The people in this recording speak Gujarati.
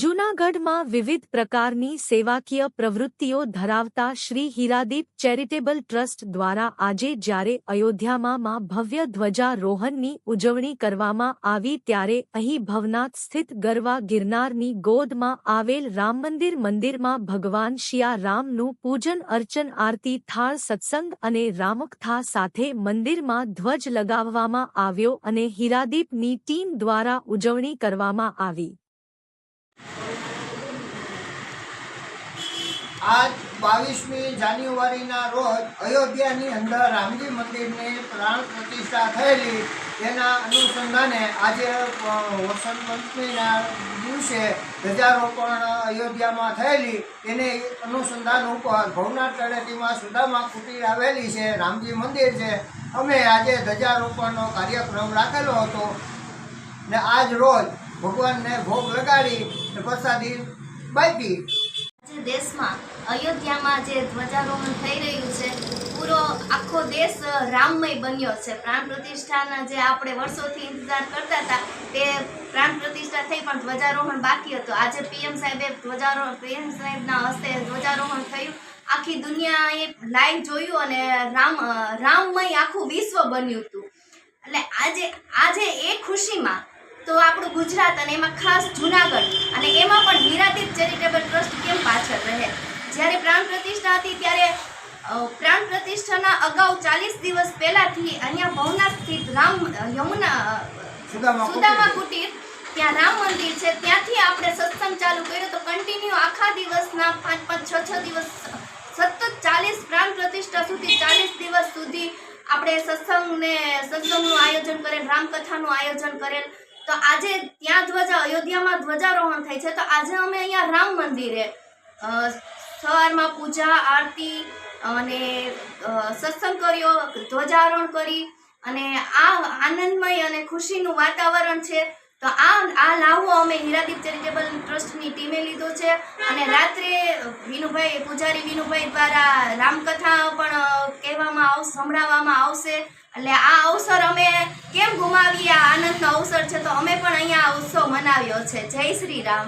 જૂનાગઢમાં વિવિધ પ્રકારની સેવાકીય પ્રવૃત્તિઓ ધરાવતા શ્રી હીરાદીપ ચેરિટેબલ ટ્રસ્ટ દ્વારા આજે જ્યારે અયોધ્યામાં માં ભવ્ય ધ્વજારોહણની ઉજવણી કરવામાં આવી ત્યારે અહીં ભવનાથ સ્થિત ગરવા ગિરનારની ગોદમાં આવેલ રામમંદિરમાં ભગવાન શિયા રામનું પૂજન અર્ચન આરતી થાળ સત્સંગ અને રામકથા સાથે મંદિરમાં ધ્વજ લગાવવામાં આવ્યો અને હીરાદીપની ટીમ દ્વારા ઉજવણી કરવામાં આવી। आज 22મી જાન્યુઆરીના રોજ અયોધ્યાની અંદર રામજી મંદિરની પ્રાણ પ્રતિષ્ઠા થયેલી તેના અનુસંધાને આજે વસંત પંચમીના દિવસે ધ્વજારોપણ અયોધ્યામાં થયેલી તેને અનુસંધાન ઉપર ભવનાથ તળેટીમાં સુદામા કુટીર આવેલી છે, રામજી મંદિર છે। અમે આજે ધ્વજારોપણનો કાર્યક્રમ રાખેલો હતો ને આજ રોજ ભગવાનને ભોગ લગાડી પ્રસાદી બાકી। દેશમાં અયોધ્યામાં જે ધ્વજારોહણ થઈ રહ્યું છે, પૂરો આખો દેશ રામમય બન્યો છે। પ્રાણ પ્રતિષ્ઠાના જે આપણે વર્ષોથી ઇંતજાર કરતા હતા તે પ્રાણ પ્રતિષ્ઠા થઈ પણ ધ્વજારોહણ બાકી હતું। આજે પીએમ સાહેબના હસ્તે ધ્વજારોહણ થયું, આખી દુનિયાએ લાઈવ જોયું અને રામમય આખું વિશ્વ બન્યું હતું। એટલે આજે એ ખુશીમાં તો આપણું ગુજરાત અને એમાં ખાસ જૂનાગઢ અને એમાં પણ હીરાદીપ ચેરિટેબલ ટ્રસ્ટ કેમ પાછળ રહે। જ્યારે પ્રાણ પ્રતિષ્ઠા હતી ત્યારે પ્રાણ પ્રતિષ્ઠાના અગાઉ 40 દિવસ પહેલાથી અહીંયા ભવનાથ સ્થિત સુદામા કુટીર ત્યાં રામ મંદિર છે, ત્યાંથી આપણે સત્સંગ ચાલુ કર્યો તો કન્ટિન્યુ આખા દિવસના 5-5, 6-6 દિવસ સતત 40 પ્રાણ પ્રતિષ્ઠા સુધી 40 દિવસ સુધી આપણે સત્સંગનું આયોજન કરેલ, રામકથાનું આયોજન કરેલ। તો આજે ત્યાં અયોધ્યામાં ધ્વજારોહણ થાય છે, તો આજે અમે અહીંયા રામ મંદિરે સવારમાં પૂજા આરતી અને સત્સંગ કર્યો, ધ્વજારોહણ કરી અને આ આનંદમય અને ખુશીનું વાતાવરણ છે। તો આ લાવો અમે હીરાદીપ ચેરિટેબલ ટ્રસ્ટની ટીમે લીધો છે અને રાત્રે પૂજારી વિનુભાઈ દ્વારા રામકથા પણ સંભળાવવામાં આવશે। એટલે આ અવસર અમે કેમ ગુમાવીએ, આ આનંદનો અવસર છે, તો અમે પણ અહીંયા આ ઉત્સવ મનાવ્યો છે। જય શ્રી રામ।